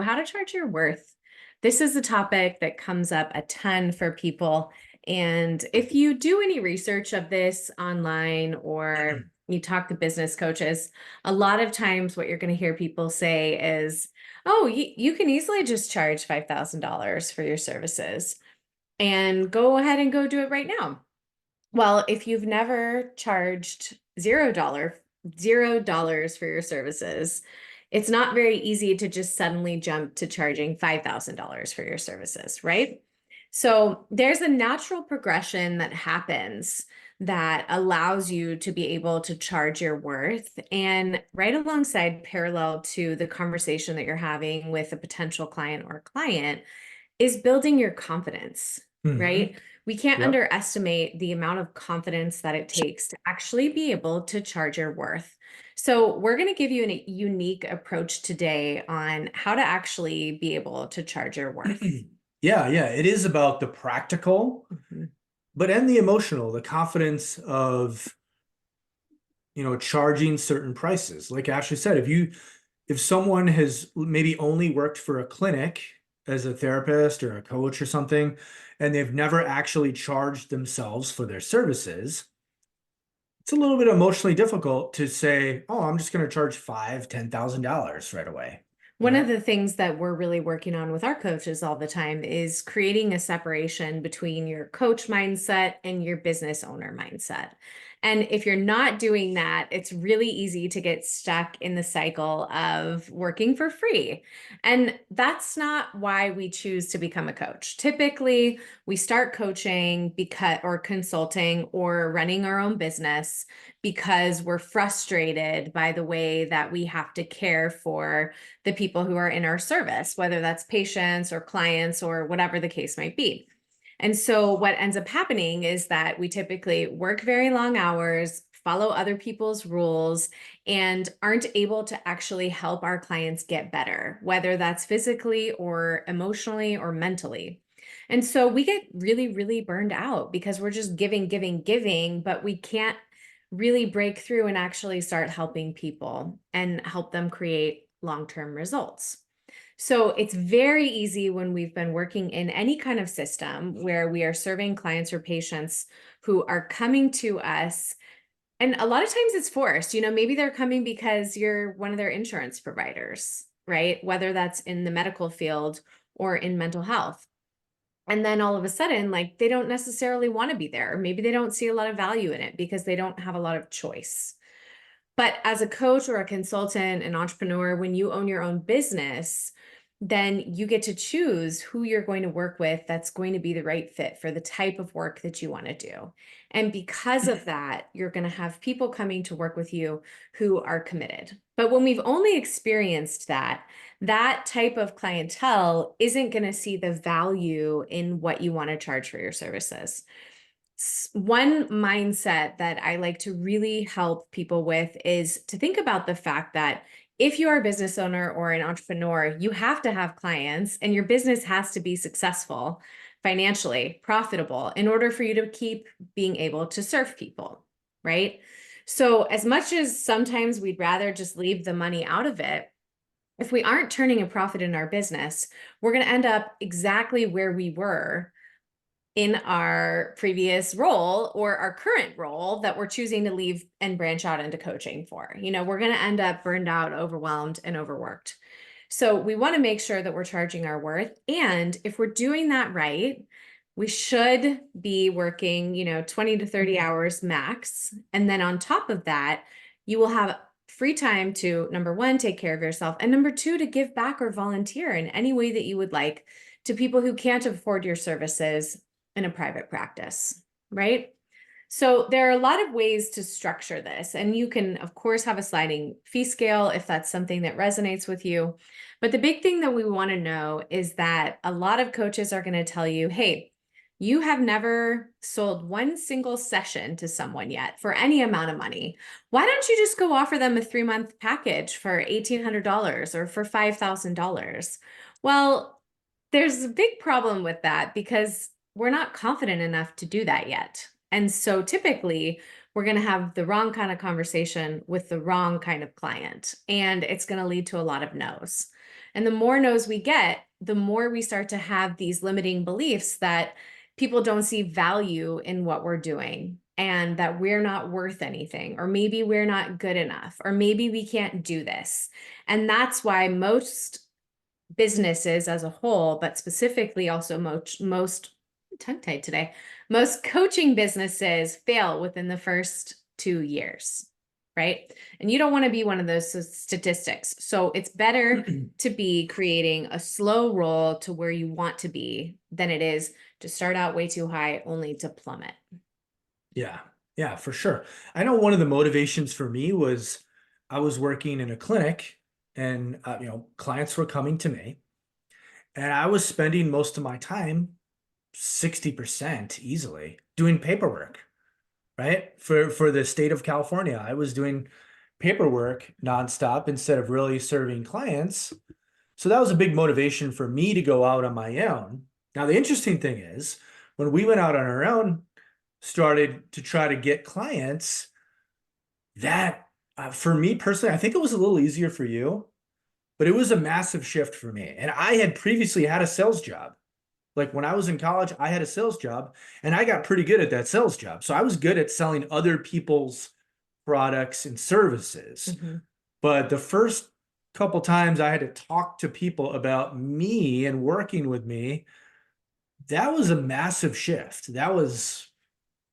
How to charge your worth. This is a topic that comes up a ton for people. And if you do any research of this online or you talk to business coaches, a lot of times what you're going to hear people say is, oh, you can easily just charge $5,000 for your services and go ahead and go do it right now. Well, if you've never charged $0 for your services, it's not very easy to just suddenly jump to charging $5,000 for your services, right? So there's a natural progression that happens that allows you to be able to charge your worth. And right alongside, parallel to the conversation that you're having with a potential client or client, is building your confidence, Hmm. right? We can't Yep. underestimate the amount of confidence that it takes to actually be able to charge your worth. So, we're going to give you a unique approach today on how to actually be able to charge your worth. Yeah, it is about the practical, Mhm. but and the emotional, the confidence of, charging certain prices. Like Ashley said, if someone has maybe only worked for a clinic as a therapist or a coach or something, and they've never actually charged themselves for their services, it's a little bit emotionally difficult to say, oh, I'm just going to charge $5,000, $10,000 right away. One of the things that we're really working on with our coaches all the time is creating a separation between your coach mindset and your business owner mindset. And if you're not doing that, it's really easy to get stuck in the cycle of working for free. And that's not why we choose to become a coach. Typically, we start coaching because or consulting or running our own business because we're frustrated by the way that we have to care for the people who are in our service, whether that's patients or clients or whatever the case might be. And so, what ends up happening is that we typically work very long hours, follow other people's rules, and aren't able to actually help our clients get better, whether that's physically or emotionally or mentally. And so, we get really, really burned out because we're just giving, giving, giving, but we can't really break through and actually start helping people and help them create long-term results. So it's very easy when we've been working in any kind of system where we are serving clients or patients who are coming to us. And a lot of times it's forced. Maybe they're coming because you're one of their insurance providers, right? Whether that's in the medical field or in mental health. And then all of a sudden, like they don't necessarily want to be there. Or maybe they don't see a lot of value in it because they don't have a lot of choice. But as a coach or a consultant, an entrepreneur, when you own your own business, then you get to choose who you're going to work with that's going to be the right fit for the type of work that you want to do. And because of that, you're going to have people coming to work with you who are committed. But when we've only experienced that, that type of clientele isn't going to see the value in what you want to charge for your services. One mindset that I like to really help people with is to think about the fact that if you are a business owner or an entrepreneur, you have to have clients and your business has to be successful, financially profitable in order for you to keep being able to serve people, right? So, as much as sometimes we'd rather just leave the money out of it, if we aren't turning a profit in our business, we're going to end up exactly where we were in our previous role or our current role that we're choosing to leave and branch out into coaching for. We're going to end up burned out, overwhelmed, and overworked. So we want to make sure that we're charging our worth. And if we're doing that right, we should be working, 20 to 30 hours max. And then on top of that, you will have free time to number one, take care of yourself, and number two, to give back or volunteer in any way that you would like to people who can't afford your services in a private practice, right? So there are a lot of ways to structure this, and you can, of course, have a sliding fee scale if that's something that resonates with you. But the big thing that we want to know is that a lot of coaches are going to tell you, hey, you have never sold one single session to someone yet for any amount of money. Why don't you just go offer them a 3-month package for $1,800 or for $5,000? Well, there's a big problem with that because we're not confident enough to do that yet. And so typically, we're going to have the wrong kind of conversation with the wrong kind of client, and it's going to lead to a lot of no's. And the more no's we get, the more we start to have these limiting beliefs that people don't see value in what we're doing and that we're not worth anything, or maybe we're not good enough, or maybe we can't do this. And that's why most businesses as a whole, but specifically also most tongue-tied today, most coaching businesses fail within the first 2 years, right? And you don't want to be one of those statistics. So it's better to be creating a slow roll to where you want to be than it is to start out way too high only to plummet. Yeah, yeah, for sure. I know one of the motivations for me was I was working in a clinic and clients were coming to me and I was spending most of my time, 60% easily, doing paperwork, right? For the state of California, I was doing paperwork nonstop instead of really serving clients. So that was a big motivation for me to go out on my own. Now, the interesting thing is when we went out on our own, started to try to get clients, that for me personally, I think it was a little easier for you, but it was a massive shift for me. And I had previously had a sales job. Like when I was in college, I had a sales job and I got pretty good at that sales job. So I was good at selling other people's products and services. Mm-hmm. But the first couple times I had to talk to people about me and working with me, that was a massive shift. That was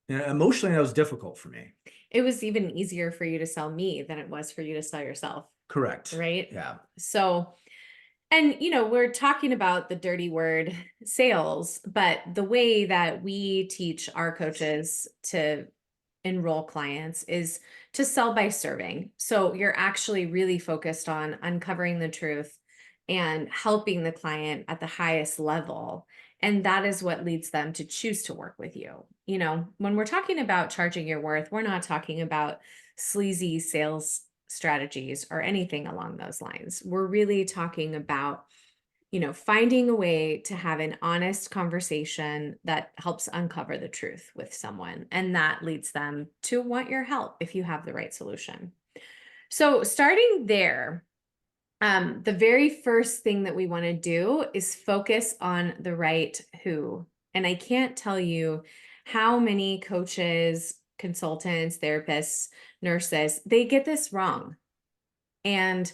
emotionally, that was difficult for me. It was even easier for you to sell me than it was for you to sell yourself, Correct. right? Yeah. So, and we're talking about the dirty word sales, but the way that we teach our coaches to enroll clients is to sell by serving. So you're actually really focused on uncovering the truth and helping the client at the highest level. And that is what leads them to choose to work with you. When we're talking about charging your worth, we're not talking about sleazy sales strategies or anything along those lines. We're really talking about finding a way to have an honest conversation that helps uncover the truth with someone. And that leads them to want your help if you have the right solution. So starting there, the very first thing that we want to do is focus on the right who. And I can't tell you how many coaches, consultants, therapists, nurses, they get this wrong. And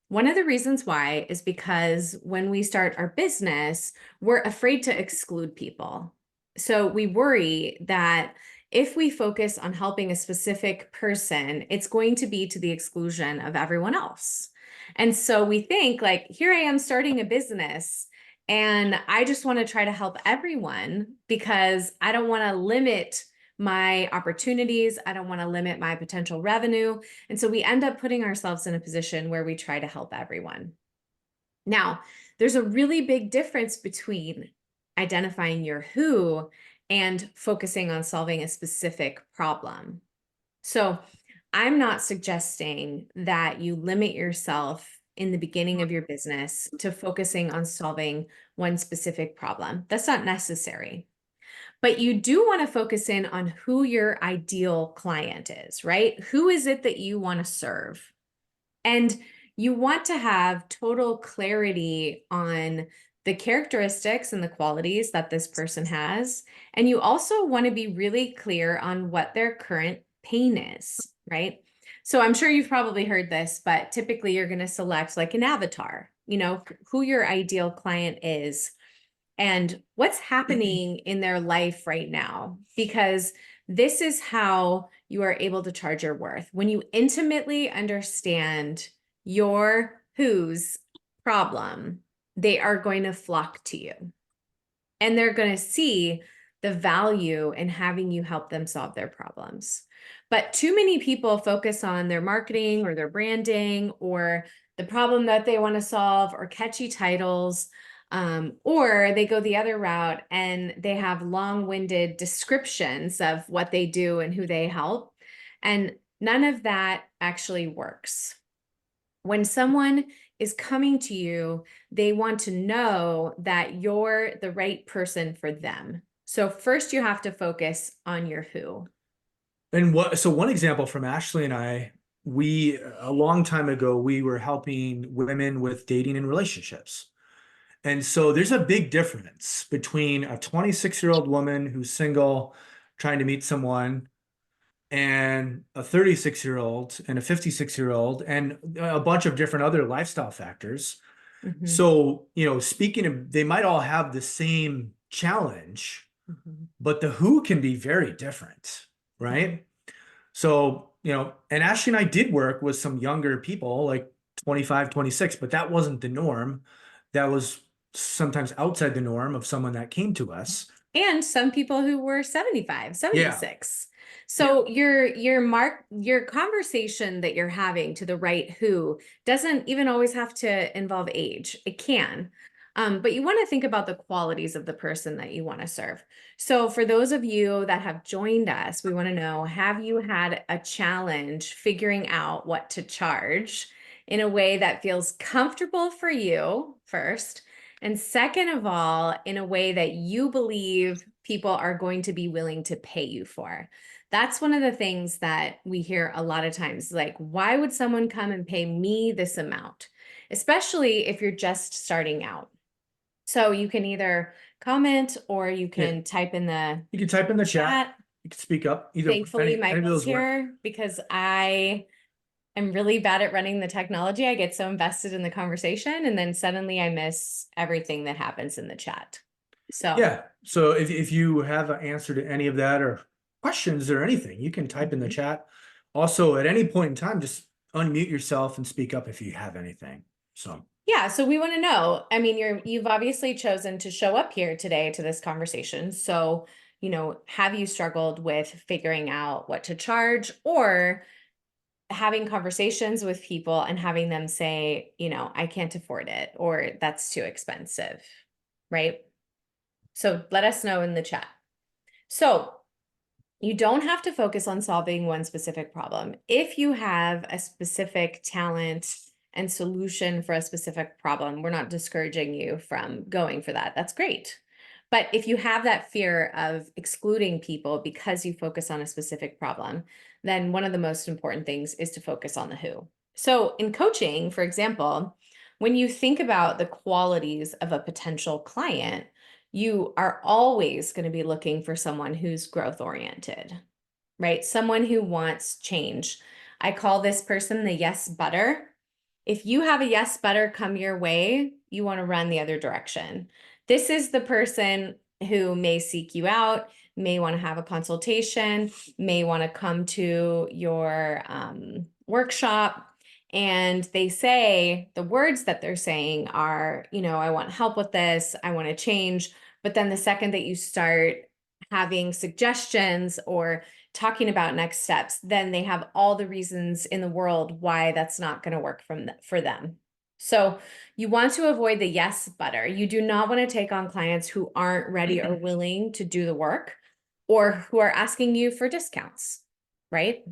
one of the reasons why is because when we start our business, we're afraid to exclude people. So we worry that if we focus on helping a specific person, it's going to be to the exclusion of everyone else. And so we think like, here I am starting a business and I just want to try to help everyone because I don't want to limit my opportunities. I don't want to limit my potential revenue. And so we end up putting ourselves in a position where we try to help everyone. Now, there's a really big difference between identifying your who and focusing on solving a specific problem. So I'm not suggesting that you limit yourself in the beginning of your business to focusing on solving one specific problem. That's not necessary. But you do want to focus in on who your ideal client is, right? Who is it that you want to serve? And you want to have total clarity on the characteristics and the qualities that this person has. And you also want to be really clear on what their current pain is, right? So I'm sure you've probably heard this, but typically you're going to select like an avatar, who your ideal client is and what's happening in their life right now, because this is how you are able to charge your worth. When you intimately understand your who's problem, they are going to flock to you and they're going to see the value in having you help them solve their problems. But too many people focus on their marketing or their branding or the problem that they want to solve or catchy titles. Or they go the other route and they have long-winded descriptions of what they do and who they help. And none of that actually works. When someone is coming to you, they want to know that you're the right person for them. So first you have to focus on your who. And so one example from Ashley and I, a long time ago, we were helping women with dating and relationships. And so there's a big difference between a 26-year-old woman who's single, trying to meet someone, and a 36-year-old and a 56-year-old, and a bunch of different other lifestyle factors. Mhm, So, speaking of, they might all have the same challenge, mhm, but the who can be very different, mhm. right? So, and Ashley and I did work with some younger people, like 25, 26, but that wasn't the norm. That was sometimes outside the norm of someone that came to us. And some people who were 75, Yeah. 76. Yeah. So your conversation that you're having to the right who doesn't even always have to involve age. It can. But you want to think about the qualities of the person that you want to serve. So for those of you that have joined us, we want to know, have you had a challenge figuring out what to charge in a way that feels comfortable for you first? And second of all, in a way that you believe people are going to be willing to pay you for. That's one of the things that we hear a lot of times. Like, why would someone come and pay me this amount? Especially if you're just starting out. So you can either comment or you Yeah. can type in the You can type in the chat. chat. You can speak up. Either Thankfully, any of Michael's those work. here because I'm really bad at running the technology. I get so invested in the conversation and then suddenly I miss everything that happens in the chat. So, Yeah. So if you have an answer to any of that or questions or anything, you can type in the mhm. chat. Also, at any point in time, just unmute yourself and speak up if you have anything. So Yeah, so we want to know. I mean, you've obviously chosen to show up here today to this conversation. So, have you struggled with figuring out what to charge or having conversations with people and having them say, I can't afford it or that's too expensive, right? So let us know in the chat. So you don't have to focus on solving one specific problem. If you have a specific talent and solution for a specific problem, we're not discouraging you from going for that. That's great. But if you have that fear of excluding people because you focus on a specific problem, then one of the most important things is to focus on the who. So in coaching, for example, when you think about the qualities of a potential client, you are always going to be looking for someone who's growth oriented, right? Someone who wants change. I call this person the yes butter. If you have a yes butter come your way, you want to run the other direction. This is the person who may seek you out, may want to have a consultation, may want to come to your workshop. And they say the words that they're saying are, I want help with this, I want to change. But then the second that you start having suggestions or talking about next steps, then they have all the reasons in the world why that's not going to work for them. So you want to avoid the yes butter. You do not want to take on clients who aren't ready or willing to do the work or who are asking you for discounts, right?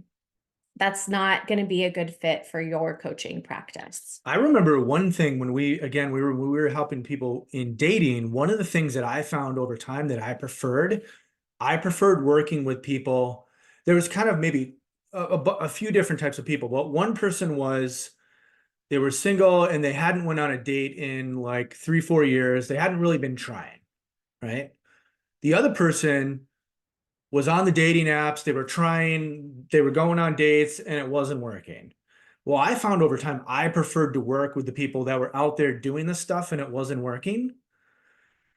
That's not going to be a good fit for your coaching practice. I remember one thing when we were helping people in dating. One of the things that I found over time that I preferred working with people. There was kind of maybe a few different types of people, but one person was they were single and they hadn't went on a date in like 3, 4 years. They hadn't really been trying, right? The other person was on the dating apps. They were trying, they were going on dates and it wasn't working. Well, I found over time I preferred to work with the people that were out there doing this stuff and it wasn't working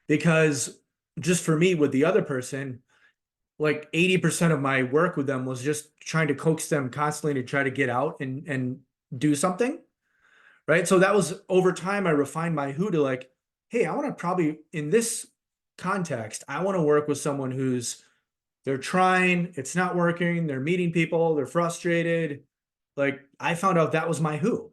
because just for me with the other person, like 80% of my work with them was just trying to coax them constantly to try to get out and do something. Right. So that was over time, I refined my who to like, hey, I want to probably in this context, I want to work with someone who's they're trying, it's not working, they're meeting people, they're frustrated. Like I found out that was my who.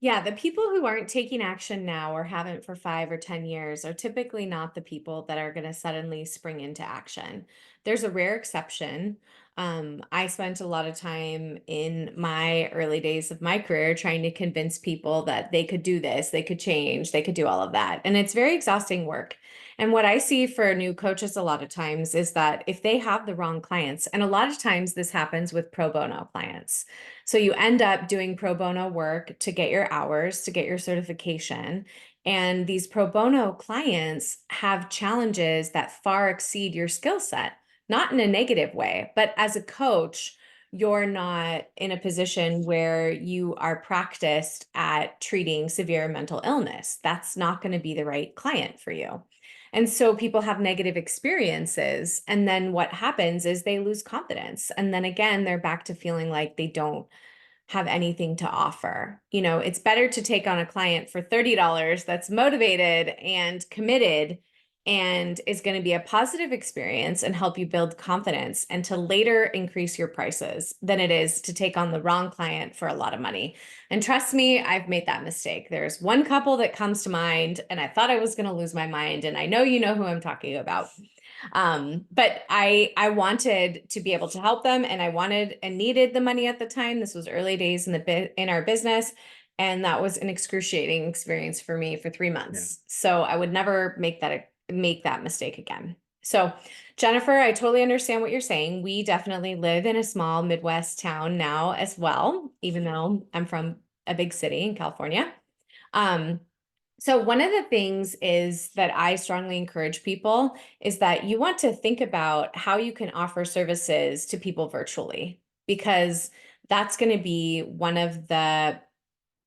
Yeah, the people who aren't taking action now or haven't for 5 or 10 years are typically not the people that are going to suddenly spring into action. There's a rare exception. I spent a lot of time in my early days of my career trying to convince people that they could do this, they could change, they could do all of that. And it's very exhausting work. And what I see for new coaches a lot of times is that if they have the wrong clients, and a lot of times this happens with pro bono clients. So you end up doing pro bono work to get your hours, to get your certification. And these pro bono clients have challenges that far exceed your skill set, not in a negative way, but as a coach, you're not in a position where you are practiced at treating severe mental illness. That's not going to be the right client for you. And so people have negative experiences. And then what happens is they lose confidence. And then again, they're back to feeling like they don't have anything to offer. You know, it's better to take on a client for $30 that's motivated and committed and is going to be a positive experience and help you build confidence and to later increase your prices than it is to take on the wrong client for a lot of money. And trust me, I've made that mistake. There's one couple that comes to mind and I thought I was going to lose my mind, and I know you know who I'm talking about. But I wanted to be able to help them, and I wanted and needed the money at the time. This was early days in our business, and that was an excruciating experience for me for 3 months. So I would never make that mistake again. So Jennifer, I totally understand what you're saying. We definitely live in a small Midwest town now as well, even though I'm from a big city in California. So one of the things is that I strongly encourage people is that you want to think about how you can offer services to people virtually, because that's going to be one of the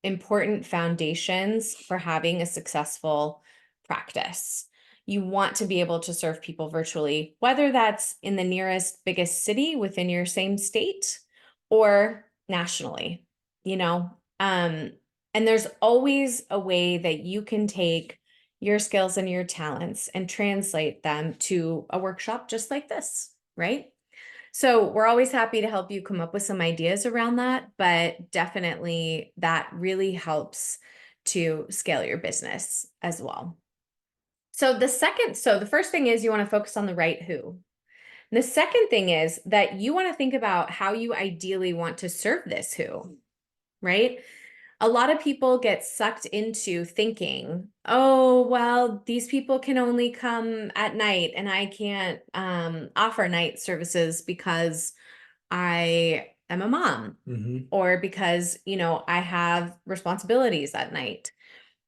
important foundations for having a successful practice. You want to be able to serve people virtually, whether that's in the nearest biggest city within your same state or nationally, you know. And there's always a way that you can take your skills and your talents and translate them to a workshop just like this, right? So we're always happy to help you come up with some ideas around that, but definitely that really helps to scale your business as well. So the first thing is you want to focus on the right who. The second thing is that you want to think about how you ideally want to serve this who, right? A lot of people get sucked into thinking, oh, well, these people can only come at night and I can't offer night services because I am a mom or because, you know, I have responsibilities at night.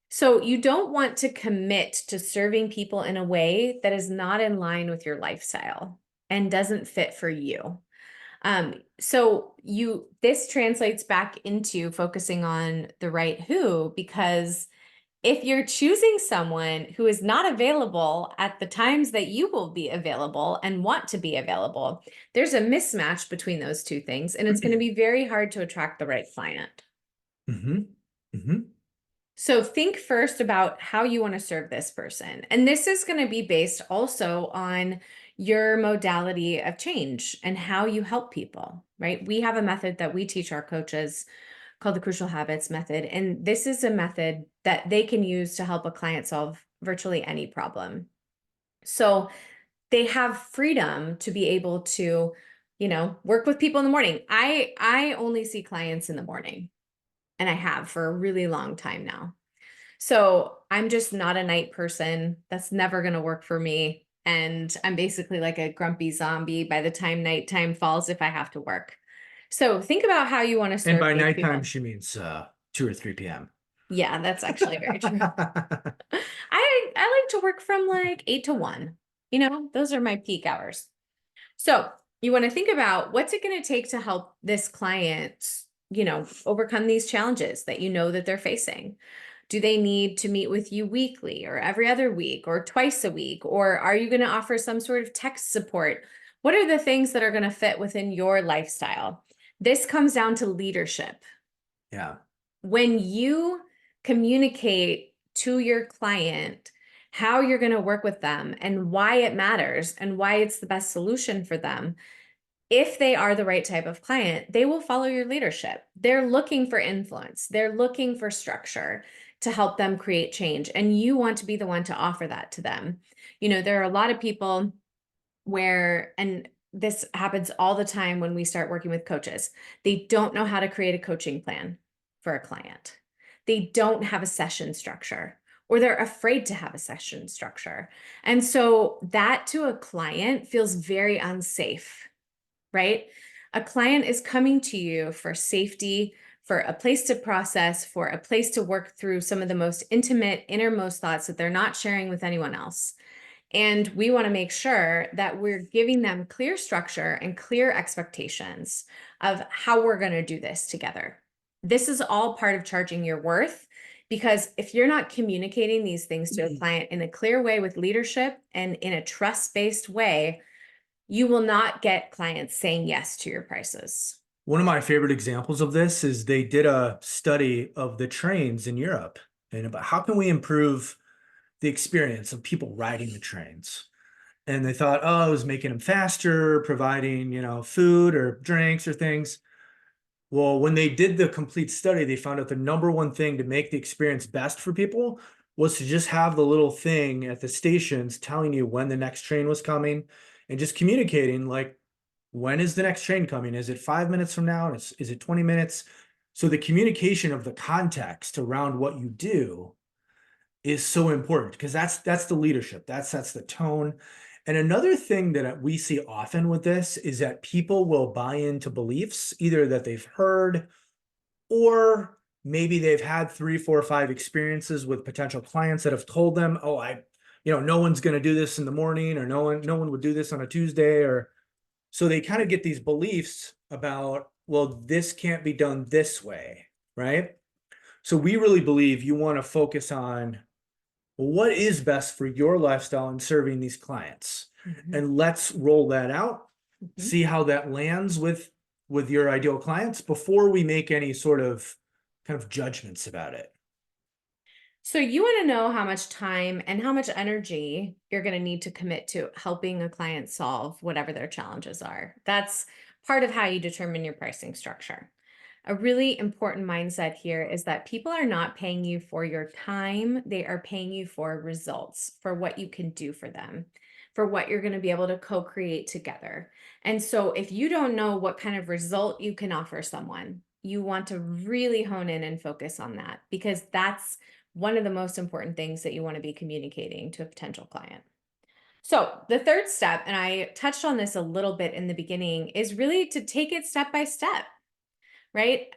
So you don't want to commit to serving people in a way that is not in line with your lifestyle and doesn't fit for you. So this translates back into focusing on the right who, because if you're choosing someone who is not available at the times that you will be available and want to be available, there's a mismatch between those two things, and it's going to be very hard to attract the right client. So think first about how you want to serve this person. And this is going to be based also on your modality of change and how you help people, right? We have a method that we teach our coaches called the Crucial Habits Method. And this is a method that they can use to help a client solve virtually any problem. So they have freedom to be able to, you know, work with people in the morning. I only see clients in the morning, and I have for a really long time now. So I'm just not a night person. That's never going to work for me. And I'm basically like a grumpy zombie by the time nighttime falls if I have to work. So think about how you want to serve. And by these nighttime, people. she means 2 or 3 p.m. Yeah, that's actually very true. I like to work from like 8 to 1. You know, those are my peak hours. So you want to think about what's it going to take to help this client, you know, overcome these challenges that you know that they're facing. Do they need to meet with you weekly or every other week or twice a week? Or are you going to offer some sort of text support? What are the things that are going to fit within your lifestyle? This comes down to leadership. Yeah. When you communicate to your client how you're going to work with them and why it matters and why it's the best solution for them, if they are the right type of client, they will follow your leadership. They're looking for influence. They're looking for structure to help them create change. And you want to be the one to offer that to them. You know, there are a lot of people and this happens all the time when we start working with coaches. They don't know how to create a coaching plan for a client. They don't have a session structure, or they're afraid to have a session structure. And so that to a client feels very unsafe, right? A client is coming to you for safety, for a place to process, for a place to work through some of the most intimate, innermost thoughts that they're not sharing with anyone else. And we want to make sure that we're giving them clear structure and clear expectations of how we're going to do this together. This is all part of charging your worth, because if you're not communicating these things to a client in a clear way with leadership and in a trust-based way, you will not get clients saying yes to your prices. One of my favorite examples of this is they did a study of the trains in Europe and about how can we improve the experience of people riding the trains. And they thought, oh, it was making them faster, providing, food or drinks or things. Well, when they did the complete study, they found out the number one thing to make the experience best for people was to just have the little thing at the stations telling you when the next train was coming and just communicating like, when is the next train coming? Is it 5 minutes from now? Is it 20 minutes? So the communication of the context around what you do is so important because that's the leadership. That sets the tone. And another thing that we see often with this is that people will buy into beliefs either that they've heard or maybe they've had 3, 4, 5 experiences with potential clients that have told them, oh, no one's going to do this in the morning, or no one would do this on a Tuesday, or so they kind of get these beliefs about, well, this can't be done this way, right? So we really believe you want to focus on what is best for your lifestyle and serving these clients. Mhm. And let's roll that out, Mhm. see how that lands with your ideal clients before we make any sort of kind of judgments about it. So you want to know how much time and how much energy you're going to need to commit to helping a client solve whatever their challenges are. That's part of how you determine your pricing structure. A really important mindset here is that people are not paying you for your time. They are paying you for results, for what you can do for them, for what you're going to be able to co-create together. And so if you don't know what kind of result you can offer someone, you want to really hone in and focus on that, because that's one of the most important things that you want to be communicating to a potential client. So, the third step, and I touched on this a little bit in the beginning, is really to take it step by step, right?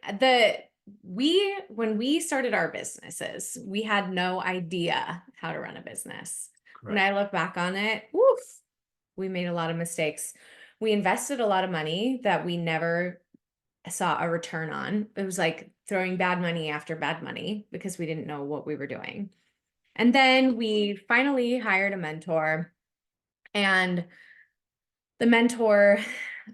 When we started our businesses, we had no idea how to run a business. When Correct. I look back on it, woof, we made a lot of mistakes. We invested a lot of money that we never saw a return on. It was like throwing bad money after bad money because we didn't know what we were doing. And then we finally hired a mentor, and the mentor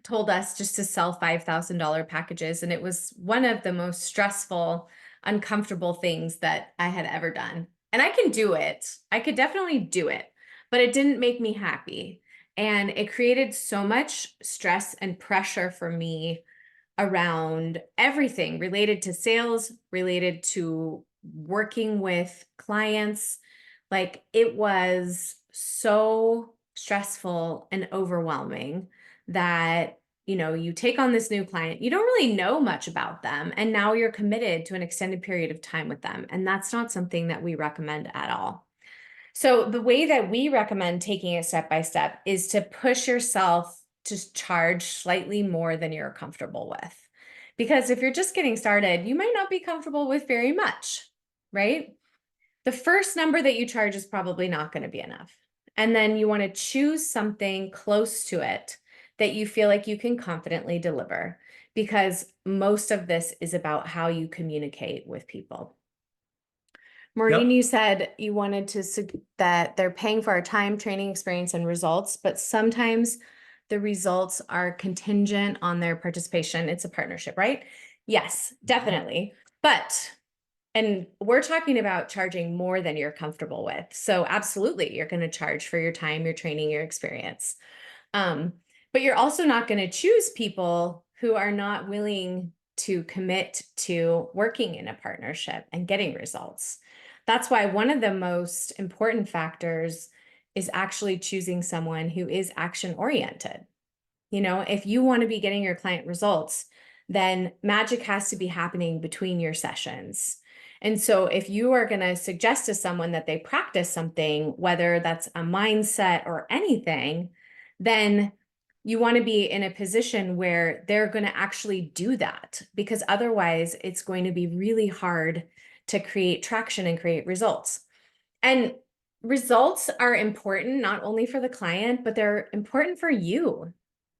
told us just to sell $5,000 packages. And it was one of the most stressful, uncomfortable things that I had ever done. And I can do it. I could definitely do it, but it didn't make me happy. And it created so much stress and pressure for me around everything related to sales, related to working with clients. Like, it was so stressful and overwhelming that, you take on this new client, you don't really know much about them, and now you're committed to an extended period of time with them. And that's not something that we recommend at all. So the way that we recommend taking it step by step is to push yourself to charge slightly more than you're comfortable with. Because if you're just getting started, you might not be comfortable with very much, right? The first number that you charge is probably not going to be enough. And then you want to choose something close to it that you feel like you can confidently deliver, because most of this is about how you communicate with people. Maureen, Yep. you said you wanted that they're paying for our time, training, experience, and results, but sometimes the results are contingent on their participation. It's a partnership, right? Yes, definitely. And we're talking about charging more than you're comfortable with. So absolutely, you're going to charge for your time, your training, your experience. But you're also not going to choose people who are not willing to commit to working in a partnership and getting results. That's why one of the most important factors is actually choosing someone who is action oriented. You know, if you want to be getting your client results, then magic has to be happening between your sessions. And so if you are going to suggest to someone that they practice something, whether that's a mindset or anything, then you want to be in a position where they're going to actually do that, because otherwise it's going to be really hard to create traction and create results. And results are important not only for the client, but they're important for you.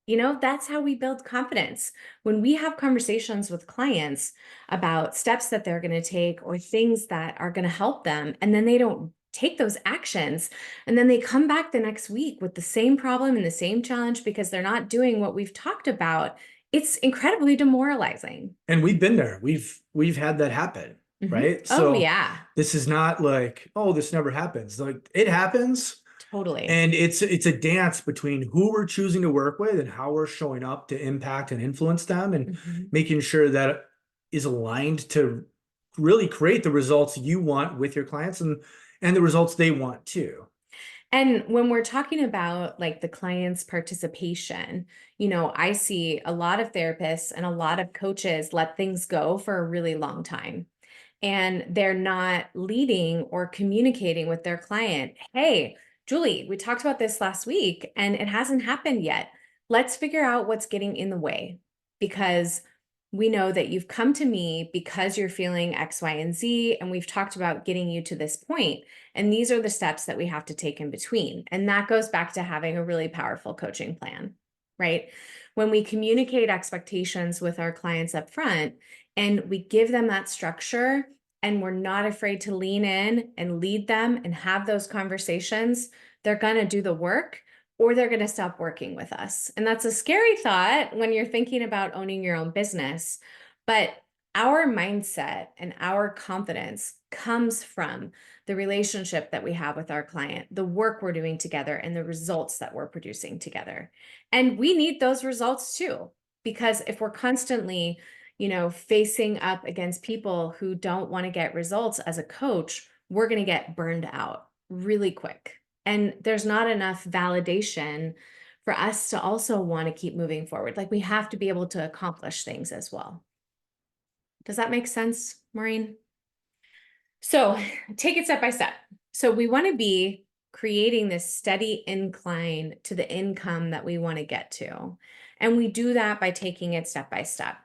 You know, that's how we build confidence. When we have conversations with clients about steps that they're going to take or things that are going to help them, and then they don't take those actions, and then they come back the next week with the same problem and the same challenge because they're not doing what we've talked about, it's incredibly demoralizing. And we've been there. We've had that happen, Mhm. right? Oh, So yeah, this is not like, oh, this never happens. Like it happens. totally. And it's a dance between who we're choosing to work with and how we're showing up to impact and influence them and Mhm. making sure that is aligned to really create the results you want with your clients and the results they want too. And when we're talking about like the client's participation, you know, I see a lot of therapists and a lot of coaches let things go for a really long time. And they're not leading or communicating with their client. Hey, Julie, we talked about this last week and it hasn't happened yet. Let's figure out what's getting in the way, because we know that you've come to me because you're feeling X, Y, and Z. And we've talked about getting you to this point. And these are the steps that we have to take in between. And that goes back to having a really powerful coaching plan, right? When we communicate expectations with our clients up front and we give them that structure, and we're not afraid to lean in and lead them and have those conversations, they're going to do the work or they're going to stop working with us. And that's a scary thought when you're thinking about owning your own business. But our mindset and our confidence comes from the relationship that we have with our client, the work we're doing together, and the results that we're producing together. And we need those results too, because if we're constantly, you know, facing up against people who don't want to get results as a coach, we're going to get burned out really quick. And there's not enough validation for us to also want to keep moving forward. Like we have to be able to accomplish things as well. Does that make sense, Maureen? So take it step by step. So we want to be creating this steady incline to the income that we want to get to. And we do that by taking it step by step.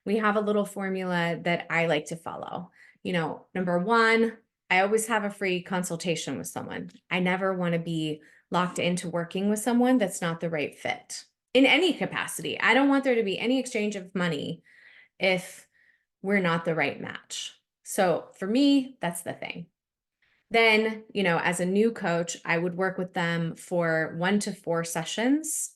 We have a little formula that I like to follow. You know, number one, I always have a free consultation with someone. I never want to be locked into working with someone that's not the right fit in any capacity. I don't want there to be any exchange of money if we're not the right match. So for me, that's the thing. Then, you know, as a new coach, I would work with them for 1 to 4 sessions,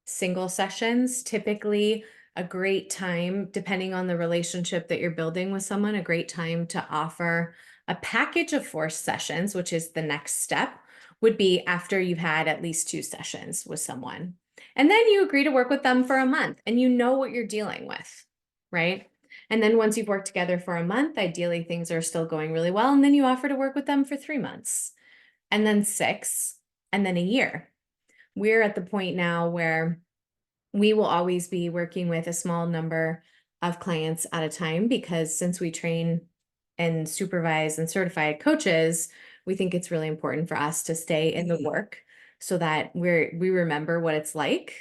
single sessions, typically a great time, depending on the relationship that you're building with someone, a great time to offer a package of 4 sessions, which is the next step, would be after you've had at least 2 sessions with someone. And then you agree to work with them for a month and you know what you're dealing with, right? And then once you've worked together for a month, ideally things are still going really well. And then you offer to work with them for 3 months, and then 6, and then a year. We're at the point now where we will always be working with a small number of clients at a time, because since we train and supervise and certify coaches, we think it's really important for us to stay in the work so that we remember what it's like.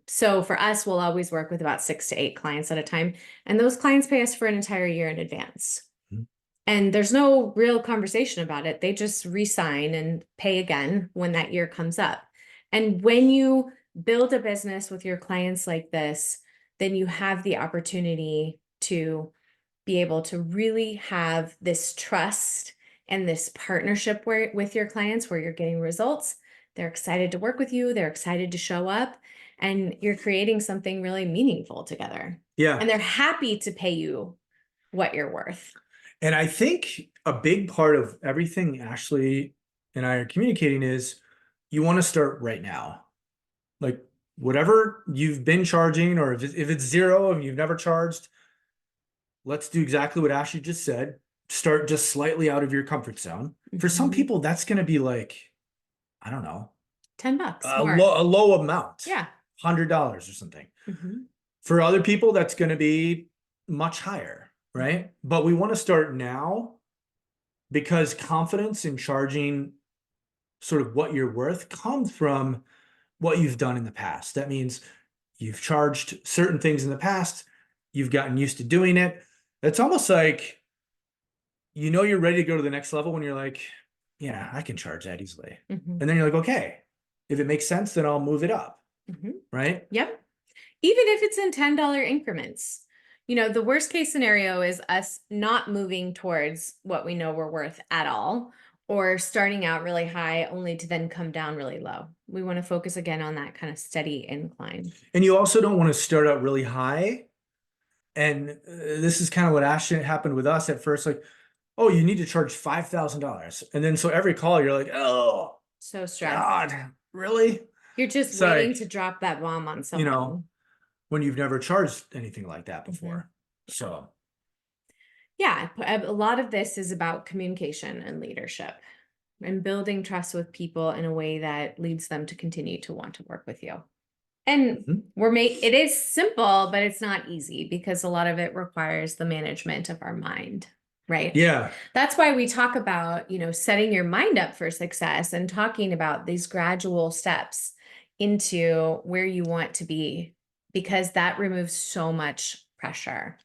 So for us, we'll always work with about 6 to 8 clients at a time, and those clients pay us for an entire year in advance. Mhm. And there's no real conversation about it. They just re-sign and pay again when that year comes up. And when you build a business with your clients like this, then you have the opportunity to be able to really have this trust and this partnership with your clients where you're getting results. They're excited to work with you, they're excited to show up, and you're creating something really meaningful together. Yeah. And they're happy to pay you what you're worth. And I think a big part of everything Ashley and I are communicating is you want to start right now. Like whatever you've been charging, or if it's zero and you've never charged, let's do exactly what Ashley just said. Start just slightly out of your comfort zone. For some Mhm. people, that's going to be like, I don't know, $10 a more. low amount. Yeah. $100 or something. Mhm. For other people, that's going to be much higher, right? But we want to start now because confidence in charging sort of what you're worth comes from what you've done in the past. That means you've charged certain things in the past, you've gotten used to doing it. It's almost like, you're ready to go to the next level when you're like, yeah, I can charge that easily. Mhm. And then you're like, okay, if it makes sense, then I'll move it up, Mhm. right? Yep. Even if it's in $10 increments. The worst case scenario is us not moving towards what we know we're worth at all, or starting out really high only to then come down really low. We want to focus again on that kind of steady incline. And you also don't want to start out really high. And this is kind of what Ashton happened with us at first. Like, oh, you need to charge $5,000. And then so every call you're like, oh, So stressed. God, really? You're just It's waiting like, to drop that bomb on you someone. know, when you've never charged anything like that Mhm. before. So, Yeah, a lot of this is about communication and leadership and building trust with people in a way that leads them to continue to want to work with you. And Mhm. it is simple, but it's not easy because a lot of it requires the management of our mind, right? yeah. That's why we talk about, setting your mind up for success and talking about these gradual steps into where you want to be, because that removes so much pressure.